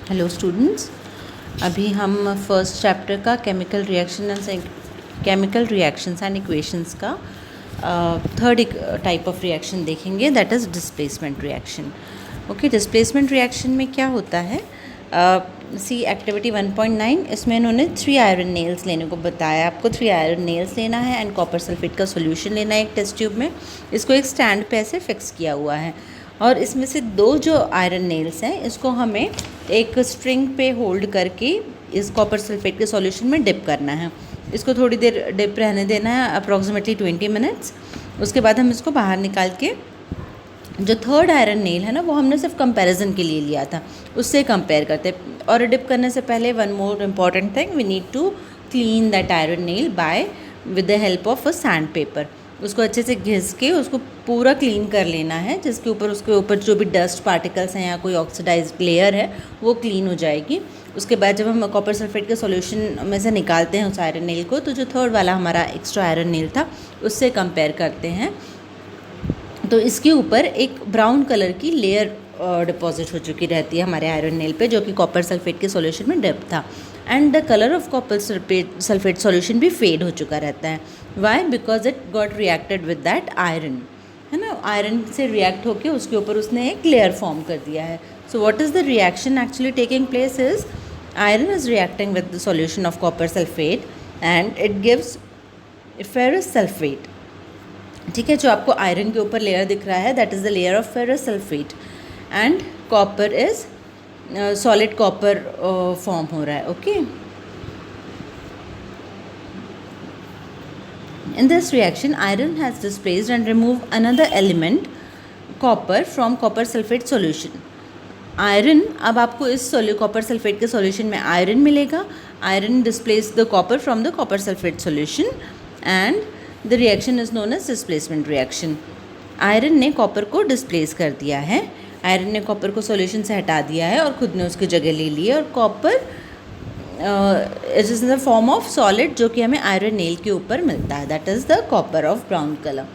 Hello students, अभी हम first chapter का केमिकल रिएक्शंस एंड इक्वेशंस का थर्ड टाइप ऑफ रिएक्शन देखेंगे, that is displacement reaction. Okay, displacement reaction में क्या होता है? सी एक्टिविटी 1.9, इसमें इन्होंने 3 आयरन नेल्स लेने को बताया। आपको 3 आयरन नेल्स लेना है एंड कॉपर सल्फेट का सॉल्यूशन लेना है एक टेस्ट ट्यूब में। इसको एक स्टैंड पे ऐसे फिक्स किया हुआ है और इसमें से 2 जो आयरन नेल्स हैं इसको हमें एक स्ट्रिंग पे होल्ड करके इस कॉपर सल्फेट के सॉल्यूशन में डिप करना है। इसको थोड़ी देर डिप रहने देना है, अप्रॉक्सीमेटली 20 मिनट्स। उसके बाद हम इसको बाहर निकाल के जो थर्ड आयरन नेल है ना, वो हमने सिर्फ कंपैरिजन के लिए लिया था, उससे कंपेयर करते। और डिप करने से पहले one more important thing, we need to clean that iron nail by with the help of a sand paper. उसको अच्छे से घिस के उसको पूरा क्लीन कर लेना है, जिसके ऊपर उसके ऊपर जो भी डस्ट पार्टिकल्स हैं या कोई ऑक्सीडाइज्ड लेयर है वो क्लीन हो जाएगी। उसके बाद जब हम कॉपर सल्फेट के सॉल्यूशन में से निकालते हैं उस आयरन नेल को, तो जो थर्ड वाला हमारा एक्स्ट्रा आयरन नेल था उससे कंपेयर करते हैं, तो इसके ऊपर एक ब्राउन कलर की लेयर डिपॉजिट हो चुकी रहती है हमारे आयरन नेल पे, जो कि कॉपर सल्फेट के सॉल्यूशन में डिप था। And the colour of copper sulphate solution भी फेड हो चुका रहता है। Why? Because it got reacted with that iron, है ना। आयरन से रिएक्ट होके उसके ऊपर उसने एक लेयर फॉर्म कर दिया है। So what is the reaction actually taking place is iron is reacting with the solution of copper sulphate and it gives ferrous sulphate. ठीक है, जो आपको आयरन के ऊपर लेयर दिख रहा है that is the layer of ferrous sulphate and copper is solid copper form हो रहा है। Okay, in this reaction iron has displaced and removed another element copper from copper sulfate solution. Iron, अब आपको इस copper sulphate के solution में iron मिलेगा। Iron displace the copper from the copper sulphate solution and the reaction is known as displacement reaction. Iron ने copper को displace कर दिया है, आयरन ने कॉपर को सॉल्यूशन से हटा दिया है और खुद ने उसकी जगह ले ली है, और copper it is in the form of solid जो कि हमें आयरन नेल के ऊपर मिलता है, that is the copper of brown colour.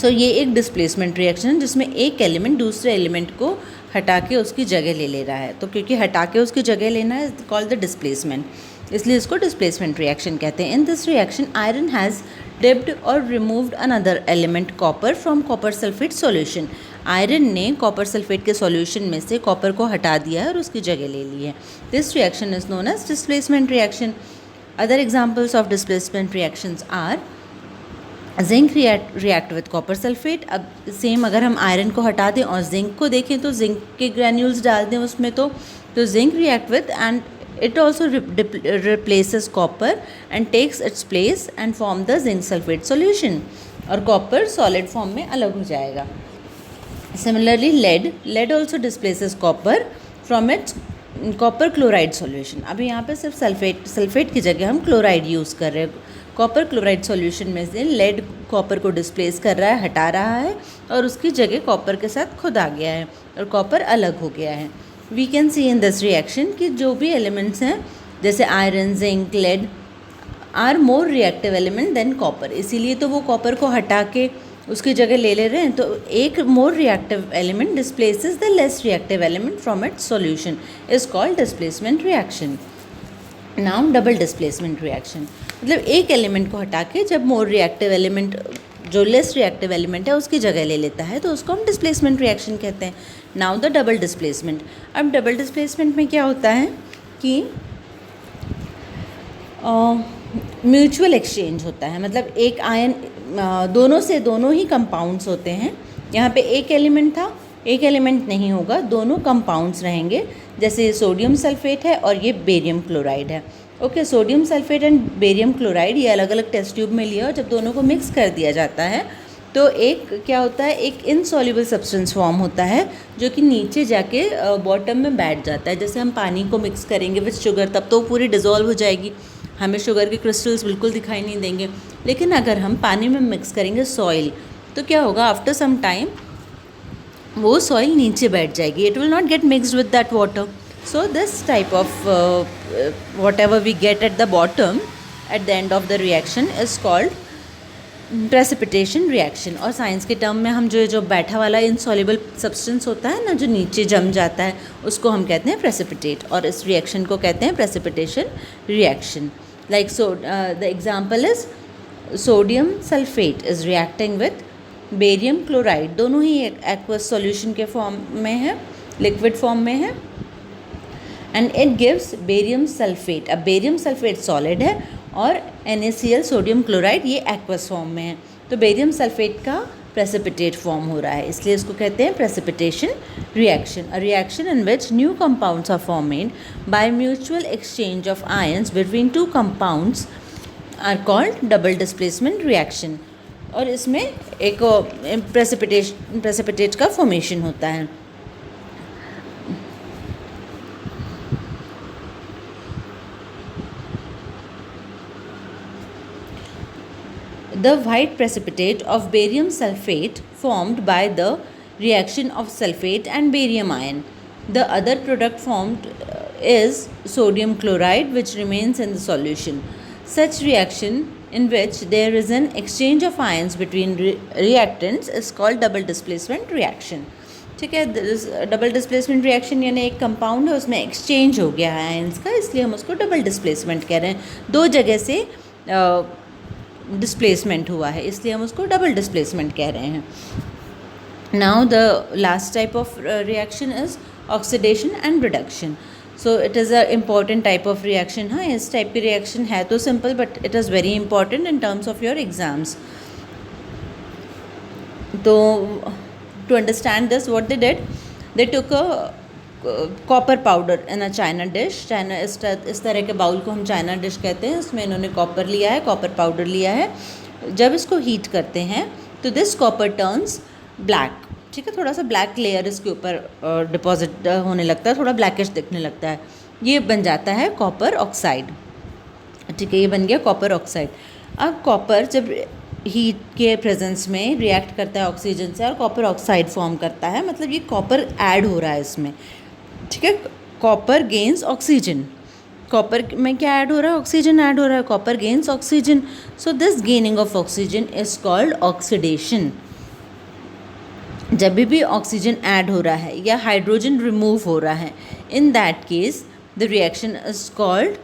So ये एक डिस्प्लेसमेंट रिएक्शन है जिसमें एक एलिमेंट दूसरे एलिमेंट को हटा के उसकी जगह ले रहा है। तो क्योंकि हटा के उसकी जगह लेना है कॉल्ड द डिस्प्लेसमेंट, इसलिए इसको डिस्प्लेसमेंट रिएक्शन कहते हैं। In this reaction iron has dipped और removed another element copper from copper sulphate solution. Iron ने कॉपर सल्फेट के सॉल्यूशन में से कॉपर को हटा दिया है और उसकी जगह ले ली है। This reaction is known as displacement reaction. Other examples of displacement reactions are zinc react with copper sulphate. अब सेम अगर हम आयरन को हटा दें और जिंक को देखें तो जिंक के ग्रैन्यूल्स डाल दें उसमें, तो zinc react with and it also replaces copper and takes its place and form the zinc sulfate solution, और copper solid form में अलग हो जाएगा। Similarly lead also displaces copper from its copper chloride solution। अभी यहाँ पे सिर्फ sulphate की जगह हम क्लोराइड यूज़ कर रहे हैं। कॉपर क्लोराइड सॉल्यूशन में से लेड कॉपर को डिस्प्लेस कर रहा है, हटा रहा है, और उसकी जगह कॉपर के साथ खुद आ गया है और कॉपर अलग हो गया है। We can see in this reaction कि जो भी एलिमेंट्स हैं जैसे iron, zinc, lead are more reactive element than copper, इसीलिए तो वो कॉपर को हटा के उसकी जगह ले रहे हैं। तो एक मोर reactive element displaces the less reactive element from its solution is called displacement reaction. Now double displacement reaction, मतलब एक एलिमेंट को हटा के जब मोर रिएक्टिव एलिमेंट जो लेस रिएक्टिव एलिमेंट है उसकी जगह ले लेता है तो उसको हम डिस्प्लेसमेंट रिएक्शन कहते हैं। Now the double displacement. अब डबल डिस्प्लेसमेंट में क्या होता है कि म्यूचुअल एक्सचेंज होता है, मतलब एक आयन दोनों ही कंपाउंड्स होते हैं। यहाँ पे एक एलिमेंट था, एक एलिमेंट नहीं होगा, दोनों कंपाउंड्स रहेंगे। जैसे सोडियम सल्फेट है और ये बेरियम क्लोराइड है। Okay, sodium sulphate and barium chloride ये अलग अलग टेस्ट ट्यूब में लिया और जब दोनों को मिक्स कर दिया जाता है तो एक क्या होता है, एक इनसॉल्युबल सब्सटेंस फॉर्म होता है जो कि नीचे जाके बॉटम में बैठ जाता है। जैसे हम पानी को मिक्स करेंगे विद शुगर तब तो पूरी डिज़ोल्व हो जाएगी, हमें शुगर के क्रिस्टल्स बिल्कुल दिखाई नहीं देंगे। लेकिन अगर हम पानी में मिक्स करेंगे सॉइल तो क्या होगा, आफ्टर सम टाइम वो सॉइल नीचे बैठ जाएगी, it will not get mixed with that water. So this type of whatever we get at the bottom at the end of the reaction is called precipitation reaction, और science के term में हम जो बैठा वाला इनसॉल्युबल सब्सटेंस होता है ना, जो नीचे जम जाता है, उसको हम कहते हैं प्रेसिपिटेट, और इस रिएक्शन को कहते हैं precipitation reaction. Like the example is sodium sulphate is reacting with barium chloride. दोनों ही एक्वस सॉल्यूशन के फॉर्म में है, लिक्विड फॉर्म में है, and it gives barium sulphate. अब बेरियम सल्फेट सॉलिड है और NaCl सोडियम क्लोराइड ये एक्वस फॉर्म में है, तो बेरियम सल्फेट का प्रेसिपिटेट फॉर्म हो रहा है, इसलिए इसको कहते हैं precipitation reaction. A reaction in which new compounds are formed by mutual exchange of ions between two compounds are called double displacement reaction. और इसमें एक प्रेसिपिटेट का फॉर्मेशन होता है. The white precipitate of barium sulfate formed by the reaction of sulfate and barium ion. The other product formed is sodium chloride, which remains in the solution. Such reaction in which there is an exchange of ions between reactants is called double displacement reaction. ठीक है, double displacement reaction यानी एक compound है उसमें exchange हो गया है ions का, इसलिए हम उसको डबल डिस्प्लेसमेंट कह रहे हैं. दो जगह से डिस्प्लेसमेंट हुआ है, इसलिए हम उसको डबल डिस्प्लेसमेंट कह रहे हैं. Now the last type of reaction is oxidation and reduction. So it is a important type of reaction. हाँ, इस टाइप की रिएक्शन है तो simple, but it is very important in terms of your exams. तो to understand this what they did, they took a copper powder in a china dish. China इस तरह के bowl को हम चाइना डिश कहते हैं. उसमें इन्होंने कॉपर लिया है, कॉपर पाउडर लिया है. जब इसको हीट करते हैं तो दिस कॉपर टर्न्स ब्लैक. ठीक है, थोड़ा सा ब्लैक लेयर इसके ऊपर डिपॉजिट होने लगता है, थोड़ा ब्लैकिश दिखने लगता है. ये बन जाता है कॉपर ऑक्साइड. ठीक है, ये बन गया कॉपर ऑक्साइड. अब कॉपर जब हीट के प्रेजेंस में रिएक्ट करता है ऑक्सीजन से और कॉपर ऑक्साइड फॉर्म करता है, मतलब ये कॉपर ऐड हो रहा है इसमें. ठीक है, कॉपर गेन्स ऑक्सीजन. कॉपर में क्या ऐड हो रहा है? ऑक्सीजन ऐड हो रहा है. Copper gains oxygen. So this gaining of oxygen is called oxidation. जब भी ऑक्सीजन ऐड हो रहा है या हाइड्रोजन रिमूव हो रहा है, in that case the reaction is called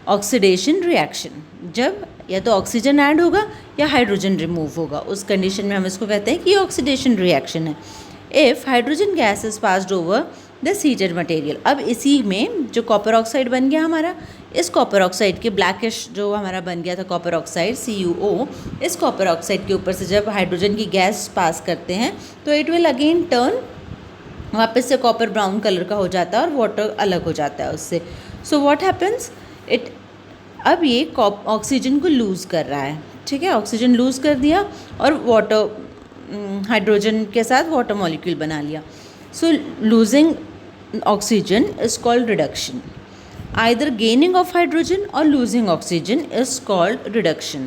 oxidation reaction. जब या तो ऑक्सीजन ऐड होगा या हाइड्रोजन रिमूव होगा, उस कंडीशन में हम इसको कहते हैं कि ऑक्सीडेशन रिएक्शन है. If hydrogen gas is passed over this heated material. अब इसी में जो कॉपर ऑक्साइड बन गया हमारा, इस कॉपर ऑक्साइड के ब्लैकिश जो हमारा बन गया था कॉपर ऑक्साइड CuO, इस कॉपर ऑक्साइड के ऊपर से जब हाइड्रोजन की गैस पास करते हैं तो इट विल अगेन टर्न, वापस से कॉपर ब्राउन कलर का हो जाता है और वाटर अलग हो जाता है उससे. सो व्हाट हैपन्स, इट अब ये ऑक्सीजन को लूज़ कर रहा है. ठीक है, ऑक्सीजन लूज़ कर दिया और वाटर हाइड्रोजन के साथ वाटर मॉलिक्यूल बना लिया. सो losing oxygen is called reduction. Either gaining of hydrogen or losing oxygen is called reduction.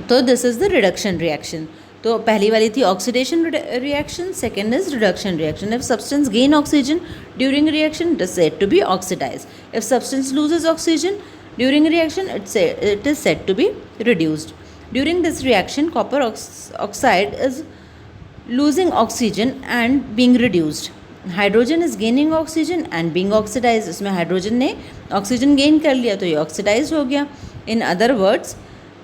तो this is the reduction reaction. तो पहली वाली थी oxidation reaction, second is reduction reaction. If substance gain oxygen during reaction, it is said to be oxidized. If substance loses oxygen during reaction, it is said to be reduced. During this reaction, copper oxide is losing oxygen and being reduced. Hydrogen is gaining oxygen and being oxidise. इसमें hydrogen ने oxygen gain कर लिया तो ये oxidise हो गया. In other words,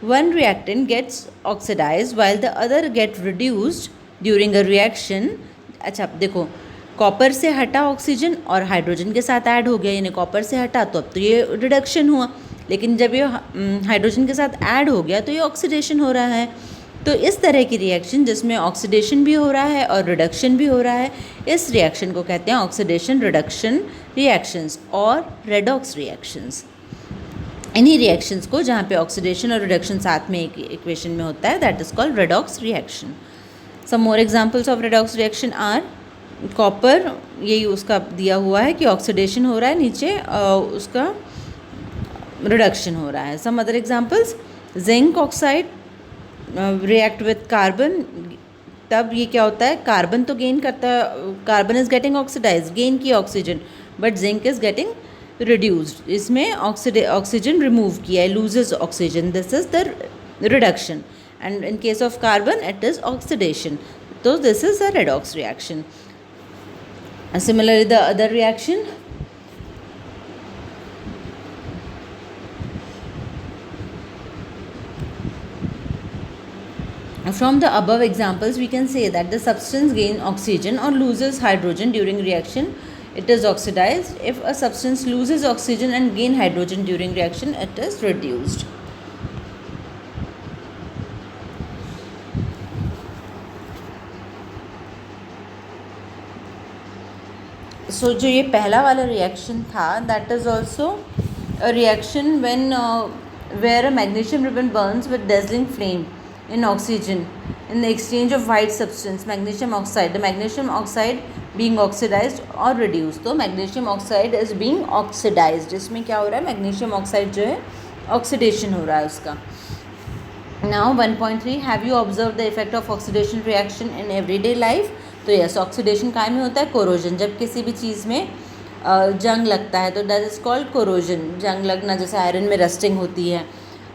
one reactant gets oxidise while the other get reduced during a reaction. अच्छा देखो, कॉपर से हटा ऑक्सीजन और हाइड्रोजन के साथ ऐड हो गया, यानी कॉपर से हटा तो अब तो ये रिडक्शन हुआ, लेकिन जब ये हाइड्रोजन के साथ ऐड हो गया तो ये ऑक्सीडेशन हो रहा है. तो इस तरह की रिएक्शन जिसमें ऑक्सीडेशन भी हो रहा है और रिडक्शन भी हो रहा है, इस रिएक्शन को कहते हैं ऑक्सीडेशन रिडक्शन रिएक्शंस और रेडॉक्स रिएक्शंस. इन्हीं रिएक्शंस को जहाँ पे ऑक्सीडेशन और रिडक्शन साथ में एक इक्वेशन में होता है, that is called redox reaction. Some more examples of redox reaction are copper, यही उसका दिया हुआ है कि ऑक्सीडेशन हो रहा है, नीचे उसका रिडक्शन हो रहा है. Some other examples, zinc oxide react with carbon. तब ये क्या होता है, कार्बन तो गेन करता है, carbon is getting oxidise, gain की oxygen, but zinc is getting reduced. इसमें ऑक्सीजन रिमूव किया है, loses oxygen, this is the reduction. and in case of carbon it is oxidation. So this is a redox reaction. And similarly the other reaction, from the above examples we can say that the substance gains oxygen or loses hydrogen during reaction, it is oxidized. If a substance loses oxygen and gain hydrogen during reaction, it is reduced. So जो ये पहला वाला reaction था, that is also a reaction when where a magnesium ribbon burns with dazzling flame in oxygen in the exchange of white substance magnesium oxide, the magnesium oxide being oxidized or reduced. तो magnesium oxide is being oxidized, इसमें क्या हो रहा है, magnesium oxide जो है oxidation हो रहा है उसका. Now 1.3, have you observed the effect of oxidation reaction in everyday life? तो यस, ऑक्सीडेशन काय में होता है, कोरोजन. जब किसी भी चीज़ में जंग लगता है तो दैट इज़ कॉल्ड कोरोजन. जंग लगना, जैसे आयरन में रस्टिंग होती है,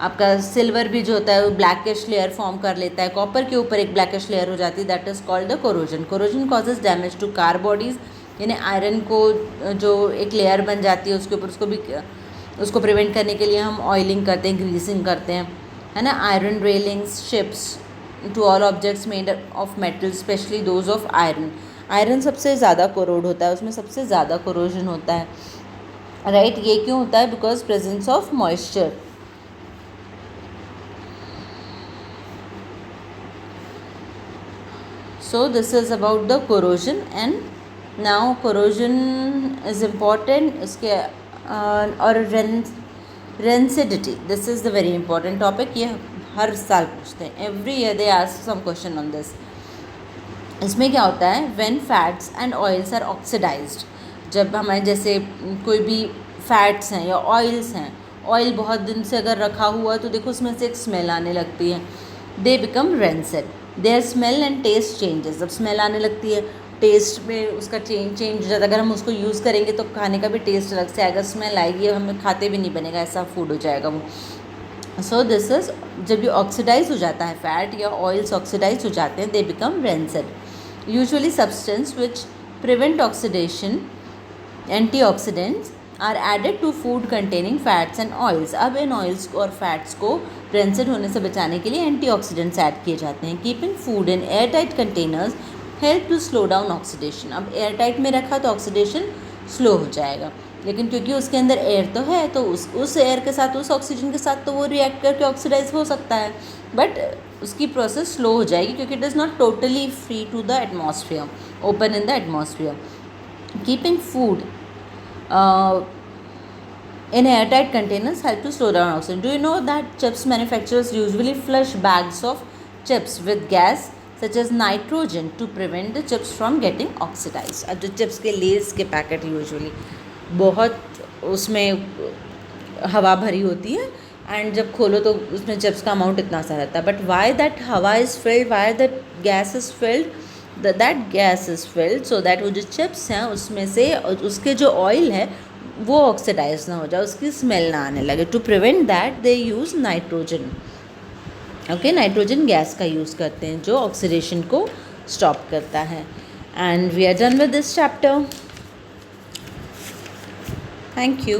आपका सिल्वर भी जो होता है वो ब्लैकिश लेयर फॉर्म कर लेता है, कॉपर के ऊपर एक ब्लैकिश लेयर हो जाती है, that is called the corrosion. Corrosion causes damage to car bodies, यानी आयरन को जो एक लेयर बन जाती है उसके ऊपर उसको प्रिवेंट करने के लिए हम ऑयलिंग करते हैं, ग्रीसिंग करते हैं, है ना. Iron railings, ships, to all objects made of metal, specially those of iron. Iron सबसे ज़्यादा कोरोड होता है, उसमें सबसे ज़्यादा कोरोजन होता है, राइट. ये क्यों होता है, because presence of moisture. So this is about the corrosion. And now corrosion is important. इसके और rancidity, this is the very important topic. ये हर साल पूछते हैं, every year they ask some question on this. इसमें क्या होता है, when fats and oils are oxidised, जब हमारे जैसे कोई भी फैट्स हैं या ऑयल्स हैं, ऑयल बहुत दिन से अगर रखा हुआ तो देखो उसमें से एक स्मेल आने लगती है, they become rancid. Their smell and taste changes. जब स्मेल आने लगती है, टेस्ट में उसका चेंज हो जाता है. अगर हम उसको यूज़ करेंगे तो खाने का भी टेस्ट अलग से आएगा, स्मेल आएगी, हमें खाते भी नहीं बनेगा, ऐसा फूड हो जाएगा वो. सो दिस इज़, जब ये ऑक्सीडाइज हो जाता है, फैट या ऑयल्स ऑक्सीडाइज हो जाते हैं, they become rancid. Usually substance which prevent oxidation, antioxidants, are added to food containing fats and oils. अब इन ऑयल्स और फैट्स को रेंसिड होने से बचाने के लिए एंटीऑक्सीडेंट्स ऐड किए जाते हैं. Keeping food in air tight containers help to slow down oxidation. अब एयर टाइट में रखा तो ऑक्सीडेशन स्लो हो जाएगा, लेकिन क्योंकि उसके अंदर एयर तो है, तो उस एयर के साथ, उस ऑक्सीजन के साथ तो वो रिएक्ट करके ऑक्सीडाइज हो सकता है, बट उसकी प्रोसेस स्लो हो जाएगी क्योंकि it is not totally free to the atmosphere, open in the atmosphere. Keeping food in airtight containers help to slow down oxidation. Do you know that chips manufacturers usually flush bags of chips with gas such as nitrogen to prevent the chips from getting oxidized. अब जो chips के less के packet usually बहुत उसमें हवा भरी होती है, एंड जब खोलो तो उसमें चिप्स का अमाउंट इतना सा रहता है, बट वाई दैट हवा is filled, why that gas is filled, that gas is filled so that वो जो चिप्स हैं उसमें से उसके जो ऑयल है वो ऑक्सीडाइज ना हो जाए, उसकी स्मेल ना आने लगे. To prevent that they use nitrogen. Okay, nitrogen gas का यूज़ करते हैं जो ऑक्सीडेशन को स्टॉप करता है. And we are done with this chapter. Thank you.